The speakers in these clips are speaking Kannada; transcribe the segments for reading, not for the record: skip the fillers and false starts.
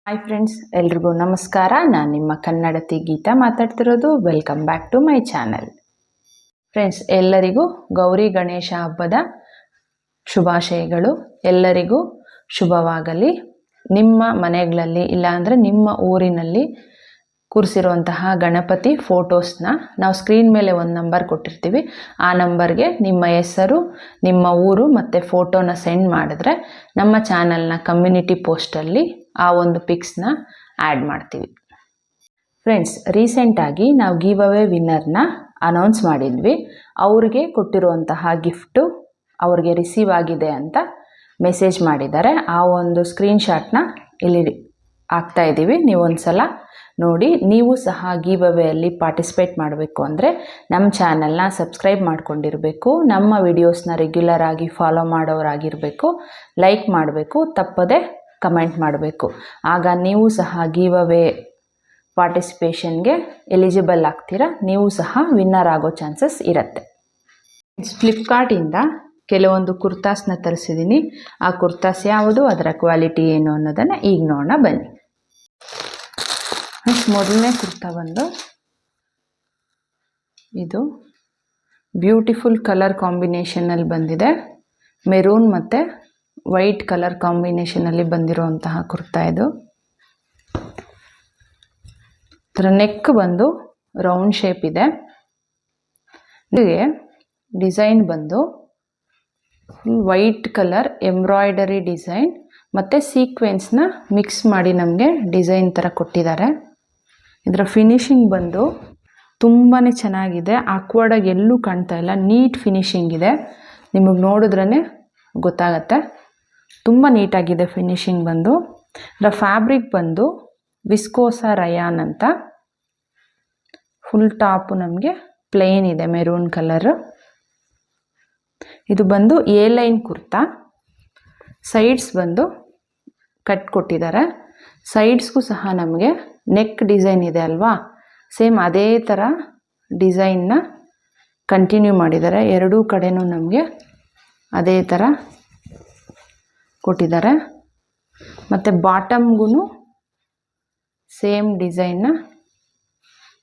ಹಾಯ್ ಫ್ರೆಂಡ್ಸ್, ಎಲ್ರಿಗೂ ನಮಸ್ಕಾರ. ನಾನು ನಿಮ್ಮ ಕನ್ನಡತಿ ಗೀತಾ ಮಾತಾಡ್ತಿರೋದು. Welcome back to my channel. Friends, ಎಲ್ಲರಿಗೂ ಗೌರಿ ಗಣೇಶ ಹಬ್ಬದ ಶುಭಾಶಯಗಳು. ಎಲ್ಲರಿಗೂ ಶುಭವಾಗಲಿ. ನಿಮ್ಮ ಮನೆಗಳಲ್ಲಿ ಇಲ್ಲಾಂದರೆ ನಿಮ್ಮ ಊರಿನಲ್ಲಿ ಕೂರಿಸಿರುವಂತಹ ಗಣಪತಿ ಫೋಟೋಸ್ನ ನಾವು ಸ್ಕ್ರೀನ್ ಮೇಲೆ ಒಂದು ನಂಬರ್ ಕೊಟ್ಟಿರ್ತೀವಿ. ಆ ನಂಬರ್ಗೆ ನಿಮ್ಮ ಹೆಸರು, ನಿಮ್ಮ ಊರು ಮತ್ತು ಫೋಟೋನ ಸೆಂಡ್ ಮಾಡಿದ್ರೆ ನಮ್ಮ ಚಾನಲ್ನ ಕಮ್ಯುನಿಟಿ ಪೋಸ್ಟಲ್ಲಿ ಆ ಒಂದು ಪಿಕ್ಸ್ನ ಆ್ಯಡ್ ಮಾಡ್ತೀವಿ. ಫ್ರೆಂಡ್ಸ್, ರೀಸೆಂಟಾಗಿ ನಾವು ಗಿವ್ ಅವೇ ವಿನ್ನರ್ನ ಅನೌನ್ಸ್ ಮಾಡಿದ್ವಿ. ಅವ್ರಿಗೆ ಕೊಟ್ಟಿರುವಂತಹ ಗಿಫ್ಟು ಅವ್ರಿಗೆ ರಿಸೀವ್ ಆಗಿದೆ ಅಂತ ಮೆಸೇಜ್ ಮಾಡಿದ್ದಾರೆ. ಆ ಒಂದು ಸ್ಕ್ರೀನ್ಶಾಟ್ನ ಇಲ್ಲಿ ಹಾಕ್ತಾ ಇದ್ದೀವಿ. ನೀವು ಒಂದು ಸಲ ನೋಡಿ. ನೀವು ಸಹ ಗಿವ್ ಅವೇಯಲ್ಲಿ ಪಾರ್ಟಿಸಿಪೇಟ್ ಮಾಡಬೇಕು ಅಂದರೆ ನಮ್ಮ ಚಾನಲ್ನ ಸಬ್ಸ್ಕ್ರೈಬ್ ಮಾಡ್ಕೊಂಡಿರಬೇಕು, ನಮ್ಮ ವಿಡಿಯೋಸ್ನ ರೆಗ್ಯುಲರ್ ಆಗಿ ಫಾಲೋ ಮಾಡೋರಾಗಿರಬೇಕು, ಲೈಕ್ ಮಾಡಬೇಕು, ತಪ್ಪದೆ ಕಮೆಂಟ್ ಮಾಡಬೇಕು. ಆಗ ನೀವು ಸಹ ಗಿವ್ ಅವೇ ಪಾರ್ಟಿಸಿಪೇಷನ್ಗೆ ಎಲಿಜಿಬಲ್ ಆಗ್ತೀರಾ. ನೀವು ಸಹ ವಿನ್ನರ್ ಆಗೋ ಚಾನ್ಸಸ್ ಇರುತ್ತೆ. ಫ್ಲಿಪ್ಕಾರ್ಟಿಂದ ಕೆಲವೊಂದು ಕುರ್ತಾಸ್ನ ತರಿಸಿದ್ದೀನಿ. ಆ ಕುರ್ತಾಸ್ ಯಾವುದು, ಅದರ ಕ್ವಾಲಿಟಿ ಏನು ಅನ್ನೋದನ್ನು ಈಗ ನೋಡೋಣ ಬನ್ನಿ. ಮೊದಲನೇ ಕುರ್ತಾ ಬಂದು ಇದು ಬ್ಯೂಟಿಫುಲ್ ಕಲರ್ ಕಾಂಬಿನೇಷನಲ್ಲಿ ಬಂದಿದೆ. ಮೆರೂನ್ ಮತ್ತು ವೈಟ್ ಕಲರ್ ಕಾಂಬಿನೇಷನಲ್ಲಿ ಬಂದಿರುವಂತಹ ಕುರ್ತಾ ಇದು. ಇದರ ನೆಕ್ ಬಂದು ರೌಂಡ್ ಶೇಪ್ ಇದೆ. ಡಿಸೈನ್ ಬಂದು ವೈಟ್ ಕಲರ್ ಎಂಬ್ರಾಯ್ಡರಿ ಡಿಸೈನ್ ಮತ್ತು ಸೀಕ್ವೆನ್ಸ್ನ ಮಿಕ್ಸ್ ಮಾಡಿ ನಮಗೆ ಡಿಸೈನ್ ಥರ ಕೊಟ್ಟಿದ್ದಾರೆ. ಇದರ ಫಿನಿಶಿಂಗ್ ಬಂದು ತುಂಬಾ ಚೆನ್ನಾಗಿದೆ. ಆಕ್ವರ್ಡಾಗಿ ಎಲ್ಲೂ ಕಾಣ್ತಾ ಇಲ್ಲ. ನೀಟ್ ಫಿನಿಶಿಂಗ್ ಇದೆ. ನಿಮಗೆ ನೋಡಿದ್ರೇ ಗೊತ್ತಾಗತ್ತೆ. ತುಂಬ ನೀಟಾಗಿದೆ ಫಿನಿಶಿಂಗ್ ಬಂದು. ಇದರ ಫ್ಯಾಬ್ರಿಕ್ ಬಂದು ವಿಸ್ಕೋಸಾ ರಯಾನ್ ಅಂತ. ಫುಲ್ ಟಾಪು ನಮಗೆ ಪ್ಲೇನ್ ಇದೆ, ಮೆರೂನ್ ಕಲರ್. ಇದು ಬಂದು ಎ ಲೈನ್ ಕುರ್ತಾ. ಸೈಡ್ಸ್ ಬಂದು ಕಟ್ ಕೊಟ್ಟಿದ್ದಾರೆ. ಸೈಡ್ಸ್ಗೂ ಸಹ ನಮಗೆ ನೆಕ್ ಡಿಸೈನ್ ಇದೆ ಅಲ್ವಾ, ಸೇಮ್ ಅದೇ ಥರ ಡಿಸೈನ್ನ ಕಂಟಿನ್ಯೂ ಮಾಡಿದ್ದಾರೆ. ಎರಡೂ ಕಡೆನೂ ನಮಗೆ ಅದೇ ಥರ ಕೊಟ್ಟಿದ್ದಾರೆ. ಮತ್ತು ಬಾಟಮ್ಗೂ ಸೇಮ್ ಡಿಸೈನ್ನ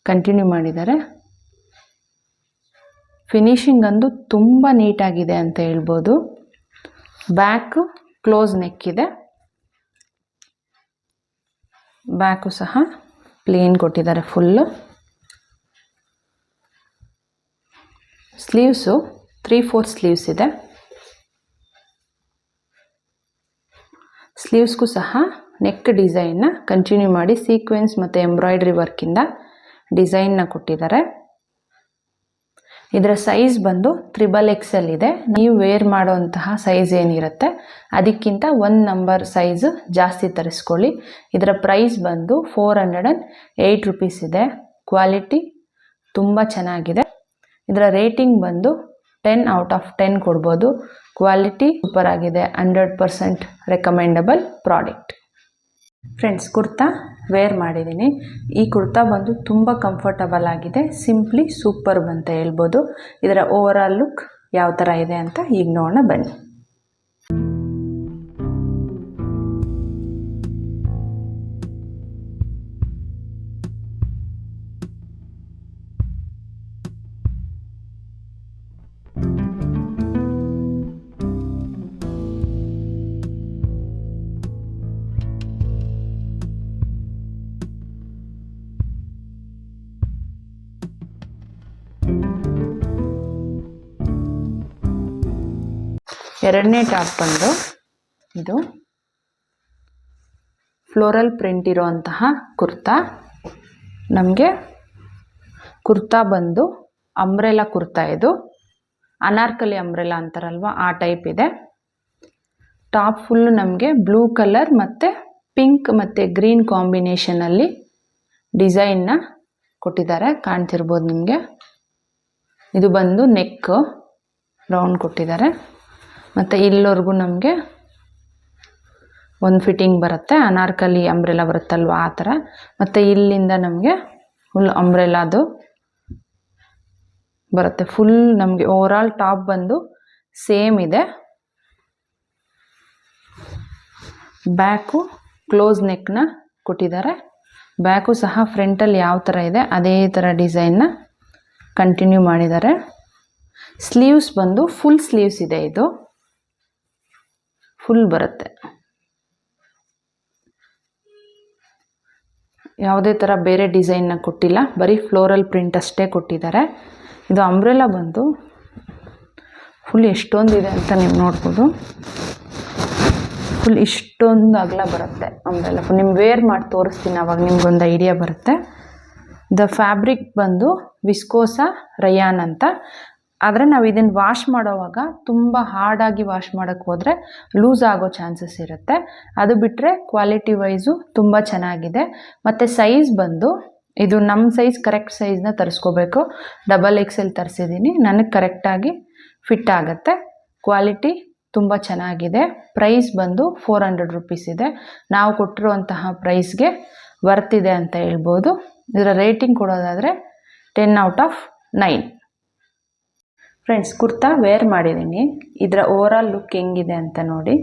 ಕಂಟಿನ್ಯೂ ಮಾಡಿದ್ದಾರೆ. ಫಿನಿಶಿಂಗ್ ಅಂದು ತುಂಬ ನೀಟಾಗಿದೆ ಅಂತ ಹೇಳ್ಬೋದು. ಬ್ಯಾಕ್ ಕ್ಲೋಸ್ ನೆಕ್ ಇದೆ. ಬ್ಯಾಕು ಸಹ ಪ್ಲೇನ್ ಕೊಟ್ಟಿದ್ದಾರೆ ಫುಲ್ಲು. ಸ್ಲೀವ್ಸು 3/4 ಸ್ಲೀವ್ಸ್ ಇದೆ. ಸ್ಲೀವ್ಸ್ಗೂ ಸಹ ನೆಕ್ ಡಿಸೈನ್ನ ಕಂಟಿನ್ಯೂ ಮಾಡಿ ಸೀಕ್ವೆನ್ಸ್ ಮತ್ತು ಎಂಬ್ರಾಯ್ಡ್ರಿ ವರ್ಕಿಂದ ಡಿಸೈನ್ನ ಕೊಟ್ಟಿದ್ದಾರೆ. ಇದರ ಸೈಜ್ ಬಂದು XXL ಇದೆ. ನೀವು ವೇರ್ ಮಾಡೋಂತಹ ಸೈಜ್ ಏನಿರುತ್ತೆ ಅದಕ್ಕಿಂತ 1 ನಂಬರ್ ಸೈಜ್ ಜಾಸ್ತಿ ತರಿಸ್ಕೊಳ್ಳಿ. ಇದರ ಪ್ರೈಸ್ ಬಂದು 408 ರುಪೀಸ್ ಇದೆ. ಕ್ವಾಲಿಟಿ ತುಂಬ ಚೆನ್ನಾಗಿದೆ. ಇದರ ರೇಟಿಂಗ್ ಬಂದು 10 ಔಟ್ ಆಫ್ 10 ಕೊಡ್ಬೋದು. ಕ್ವಾಲಿಟಿ ಸೂಪರ್ ಆಗಿದೆ. 100% recommendable product. Friends, kurta wear ಮಾಡಿದ್ದೀನಿ. ಈ ಕುರ್ತಾ ಬಂದು ತುಂಬ ಕಂಫರ್ಟಬಲ್ ಆಗಿದೆ. ಸಿಂಪ್ಲಿ ಸೂಪರ್ಬ್ ಅಂತ ಹೇಳ್ಬೋದು. ಇದರ ಓವರ್ ಆಲ್ ಲುಕ್ ಯಾವ ಥರ ಇದೆ ಅಂತ ಈಗ ನೋಡೋಣ ಬನ್ನಿ. ಎರಡನೇ ಟಾಪ್ ಬಂದು ಇದು ಫ್ಲೋರಲ್ ಪ್ರಿಂಟ್ ಇರೋಂತಹ ಕುರ್ತಾ. ನಮಗೆ ಕುರ್ತಾ ಬಂದು ಅಂಬ್ರೆಲಾ ಕುರ್ತಾ. ಇದು ಅನಾರ್ಕಲಿ ಅಂಬ್ರೆಲಾ ಅಂತಾರಲ್ವ, ಆ ಟೈಪ್ ಇದೆ. ಟಾಪ್ ಫುಲ್ಲು ನಮಗೆ ಬ್ಲೂ ಕಲರ್ ಮತ್ತು ಪಿಂಕ್ ಮತ್ತು ಗ್ರೀನ್ ಕಾಂಬಿನೇಷನಲ್ಲಿ ಡಿಸೈನ್ನ ಕೊಟ್ಟಿದ್ದಾರೆ. ಕಾಣ್ತಿರ್ಬೋದು ನಿಮಗೆ. ಇದು ಬಂದು ನೆಕ್ ರೌಂಡ್ ಕೊಟ್ಟಿದ್ದಾರೆ. ಮತ್ತು ಇಲ್ಲವರೆಗೂ ನಮಗೆ ಒಂದು ಫಿಟ್ಟಿಂಗ್ ಬರುತ್ತೆ. ಅನಾರ್ಕಲಿ ಅಂಬ್ರೆಲಾ ಬರುತ್ತಲ್ವ ಆ ಥರ. ಮತ್ತು ಇಲ್ಲಿಂದ ನಮಗೆ ಫುಲ್ ಅಂಬ್ರೆಲಾದು ಬರುತ್ತೆ. ಫುಲ್ ನಮಗೆ ಓವರಾಲ್ ಟಾಪ್ ಬಂದು ಸೇಮ್ ಇದೆ. ಬ್ಯಾಕು ಕ್ಲೋಸ್ ನೆಕ್ನ ಕೊಟ್ಟಿದ್ದಾರೆ. ಬ್ಯಾಕು ಸಹ ಫ್ರಂಟಲ್ಲಿ ಯಾವ ಥರ ಇದೆ ಅದೇ ಥರ ಡಿಸೈನ್ನ ಕಂಟಿನ್ಯೂ ಮಾಡಿದ್ದಾರೆ. ಸ್ಲೀವ್ಸ್ ಬಂದು ಫುಲ್ ಸ್ಲೀವ್ಸ್ ಇದೆ, ಇದು ಫುಲ್ ಬರುತ್ತೆ. ಯಾವುದೇ ಥರ ಬೇರೆ ಡಿಸೈನ್ನ ಕೊಟ್ಟಿಲ್ಲ, ಬರೀ ಫ್ಲೋರಲ್ ಪ್ರಿಂಟ್ ಅಷ್ಟೇ ಕೊಟ್ಟಿದ್ದಾರೆ. ಇದು ಅಂಬ್ರೆಲಾ ಬಂದು ಫುಲ್ ಎಷ್ಟೊಂದಿದೆ ಅಂತ ನೀವು ನೋಡ್ಬೋದು. ಫುಲ್ ಇಷ್ಟೊಂದು ಅಗಲ ಬರುತ್ತೆ ಅಂಬ್ರೆಲಾ. ನಿಮ್ಗೆ ವೇರ್ ಮಾಡಿ ತೋರಿಸ್ತೀನಿ, ಆವಾಗ ನಿಮ್ಗೊಂದು ಐಡಿಯಾ ಬರುತ್ತೆ. ದ ಫ್ಯಾಬ್ರಿಕ್ ಬಂದು ವಿಸ್ಕೋಸಾ ರಯಾನ್ ಅಂತ. ಆದರೆ ನಾವು ಇದನ್ನು ವಾಶ್ ಮಾಡೋವಾಗ ತುಂಬ ಹಾರ್ಡಾಗಿ ವಾಶ್ ಮಾಡೋಕ್ಕೆ ಹೋದರೆ ಲೂಸ್ ಆಗೋ ಚಾನ್ಸಸ್ ಇರುತ್ತೆ. ಅದು ಬಿಟ್ಟರೆ ಕ್ವಾಲಿಟಿ ವೈಸು ತುಂಬ ಚೆನ್ನಾಗಿದೆ. ಮತ್ತು ಸೈಜ್ ಬಂದು ಇದು ನಮ್ಮ ಸೈಜ್ ಕರೆಕ್ಟ್ ಸೈಜ್ನ ತರಿಸ್ಕೋಬೇಕು. XXL ತರಿಸಿದ್ದೀನಿ, ನನಗೆ ಕರೆಕ್ಟಾಗಿ ಫಿಟ್ ಆಗುತ್ತೆ. ಕ್ವಾಲಿಟಿ ತುಂಬ ಚೆನ್ನಾಗಿದೆ. ಪ್ರೈಸ್ ಬಂದು 400 ರೂಪೀಸ್ ಇದೆ. ನಾವು ಕೊಟ್ಟಿರುವಂತಹ ಪ್ರೈಸ್ಗೆ ವರ್ತಿದೆ ಅಂತ ಹೇಳ್ಬೋದು. ಇದರ ರೇಟಿಂಗ್ ಕೊಡೋದಾದರೆ 10/9. ಫ್ರೆಂಡ್ಸ್, ಕುರ್ತಾ ವೇರ್ ಮಾಡಿದ್ದೀನಿ. ಇದರ ಓವರಾಲ್ ಲುಕ್ ಹೆಂಗಿದೆ ಅಂತ ನೋಡಿ.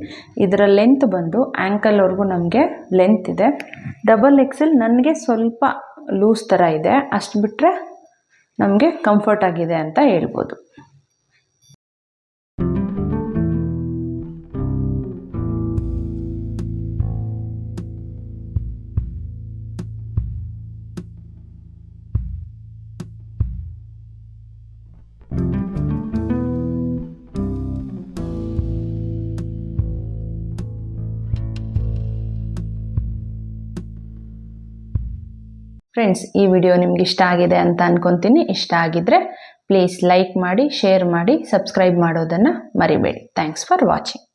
ಇದರ ಲೆಂತ್ ಬಂದು ಆ್ಯಂಕಲ್ವರೆಗೂ ನಮಗೆ ಲೆಂತ್ ಇದೆ. XXL ನನಗೆ ಸ್ವಲ್ಪ ಲೂಸ್ ಥರ ಇದೆ, ಅಷ್ಟು ಬಿಟ್ಟರೆ ನಮಗೆ ಕಂಫರ್ಟ್ ಆಗಿದೆ ಅಂತ ಹೇಳ್ಬೋದು. ಫ್ರೆಂಡ್ಸ್, ಈ ವಿಡಿಯೋ ನಿಮ್ಗೆ ಇಷ್ಟ ಆಗಿದೆ ಅಂತ ಅಂದ್ಕೊತೀನಿ. ಇಷ್ಟ ಆಗಿದ್ದರೆ ಪ್ಲೀಸ್ ಲೈಕ್ ಮಾಡಿ, ಶೇರ್ ಮಾಡಿ, ಸಬ್ಸ್ಕ್ರೈಬ್ ಮಾಡೋದನ್ನು ಮರಿಬೇಡಿ. Thanks for watching.